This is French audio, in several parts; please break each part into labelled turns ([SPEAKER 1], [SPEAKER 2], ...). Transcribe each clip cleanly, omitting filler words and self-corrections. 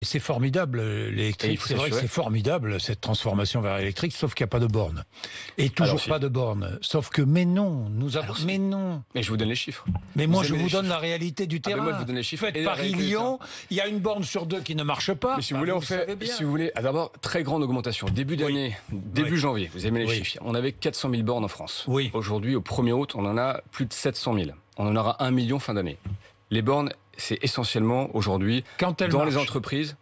[SPEAKER 1] C'est formidable l'électrique, c'est vrai que c'est formidable cette transformation vers l'électrique, sauf qu'il n'y a pas de borne. Et toujours pas de borne. Sauf que, mais non, nous avons... Mais non.
[SPEAKER 2] Mais je vous donne les chiffres.
[SPEAKER 1] Mais moi je vous donne la réalité du terrain.
[SPEAKER 2] Moi je vous donne les chiffres.
[SPEAKER 1] Faites Paris-Lyon, il y a une borne sur deux qui ne marche pas.
[SPEAKER 2] Mais si vous voulez, on fait, si vous voulez, d'abord, très grande augmentation. Début d'année, début janvier, vous aimez les chiffres. On avait 400 000 bornes en France.
[SPEAKER 1] Oui.
[SPEAKER 2] Aujourd'hui, au 1er août, on en a plus de 700 000. On en aura 1 million fin d'année. Les bornes, c'est essentiellement aujourd'hui dans les entreprises.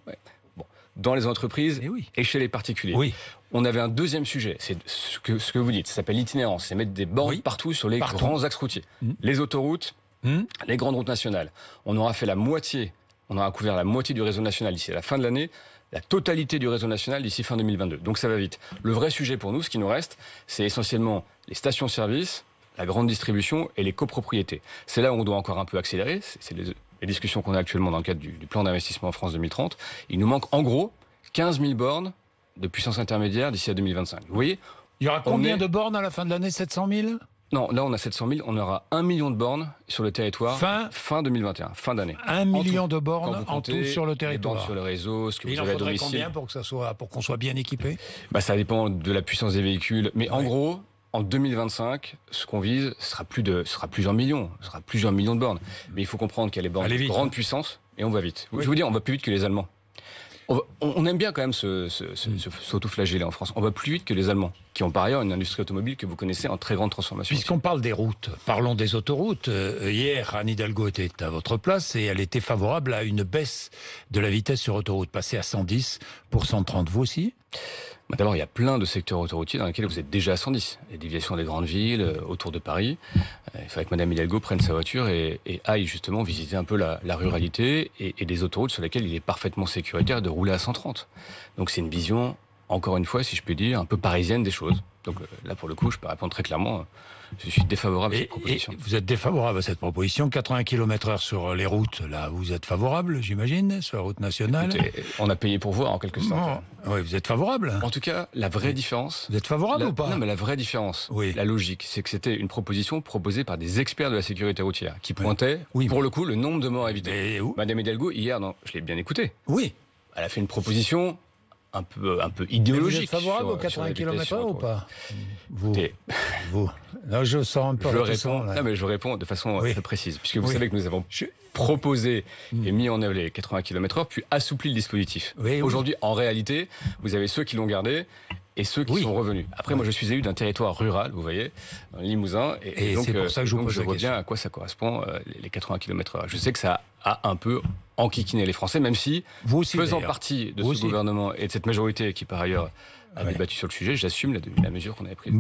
[SPEAKER 2] Dans les entreprises et chez les particuliers.
[SPEAKER 1] Oui.
[SPEAKER 2] On avait un deuxième sujet, c'est ce que vous dites, ça s'appelle l'itinérance, c'est mettre des bornes partout sur les grands axes routiers. Les autoroutes, les grandes routes nationales. On aura fait la moitié, on aura couvert la moitié du réseau national d'ici à la fin de l'année, la totalité du réseau national d'ici fin 2022. Donc ça va vite. Le vrai sujet pour nous, ce qui nous reste, c'est essentiellement les stations-service, la grande distribution et les copropriétés. C'est là où on doit encore un peu accélérer, c'est les discussions qu'on a actuellement dans le cadre du plan d'investissement en France 2030, il nous manque en gros 15 000 bornes de puissance intermédiaire d'ici à 2025. Vous voyez,
[SPEAKER 1] il y aura combien de bornes à la fin de l'année? 700 000?
[SPEAKER 2] Non, là on a 700 000, on aura 1 million de bornes sur le territoire fin 2021, fin d'année.
[SPEAKER 1] 1 million de bornes en tout sur le territoire.
[SPEAKER 2] Les bornes sur le réseau, ce que vous avez à domicile.
[SPEAKER 1] Combien pour qu'on soit bien équipé?
[SPEAKER 2] Ça dépend de la puissance des véhicules, mais en gros... En 2025, ce qu'on vise, ce sera plusieurs millions de bornes. Mais il faut comprendre qu'il y a les bornes de grande puissance et on va vite. Je veux dire, on va plus vite que les Allemands. On aime bien quand même s'auto-flageller en France. On va plus vite que les Allemands, qui ont par ailleurs une industrie automobile que vous connaissez en très grande transformation.
[SPEAKER 1] Puisqu'on parle des routes, parlons des autoroutes. Hier, Anne Hidalgo était à votre place et elle était favorable à une baisse de la vitesse sur autoroute, passer à 110 pour 130. Vous aussi?
[SPEAKER 2] D'abord, il y a plein de secteurs autoroutiers dans lesquels vous êtes déjà à 110. Les déviations des grandes villes, autour de Paris. Il faudrait que Madame Hidalgo prenne sa voiture et aille justement visiter un peu la ruralité et des autoroutes sur lesquelles il est parfaitement sécuritaire de rouler à 130. Donc c'est une vision, encore une fois, si je puis dire, un peu parisienne des choses. Donc là, pour le coup, je peux répondre très clairement, je suis défavorable à cette proposition.
[SPEAKER 1] Et vous êtes défavorable à cette proposition, 80 km/h sur les routes, là, vous êtes favorable, j'imagine, sur la route nationale?
[SPEAKER 2] Écoutez, on a payé pour voir, en quelque sorte.
[SPEAKER 1] Oui, vous êtes favorable?
[SPEAKER 2] En tout cas, la vraie différence...
[SPEAKER 1] Vous êtes favorable ou pas?
[SPEAKER 2] Non, mais la vraie différence, la logique, c'est que c'était une proposition proposée par des experts de la sécurité routière, qui pointaient, pour le coup, le nombre de morts à éviter. Madame Hidalgo, hier, je l'ai bien écté.
[SPEAKER 1] Oui.
[SPEAKER 2] Elle a fait une proposition... un peu idéologique.
[SPEAKER 1] Vous êtes favorable aux 80 km/h ou pas? Vous. Là, je sens un peu.
[SPEAKER 2] Je réponds de façon très précise, puisque vous savez que nous avons proposé et mis en œuvre les 80 km/h, puis assoupli le dispositif. Aujourd'hui, en réalité, vous avez ceux qui l'ont gardé et ceux qui sont revenus. Après, moi, je suis élu d'un territoire rural, vous voyez, dans le Limousin, et donc,
[SPEAKER 1] c'est pour ça que
[SPEAKER 2] je vois bien à quoi ça correspond, les 80 km/h. Je sais que ça a un peu enquiquiné les Français, même si, faisant partie de ce gouvernement et de cette majorité qui, par ailleurs, a débattu sur le sujet, j'assume la mesure qu'on avait prise.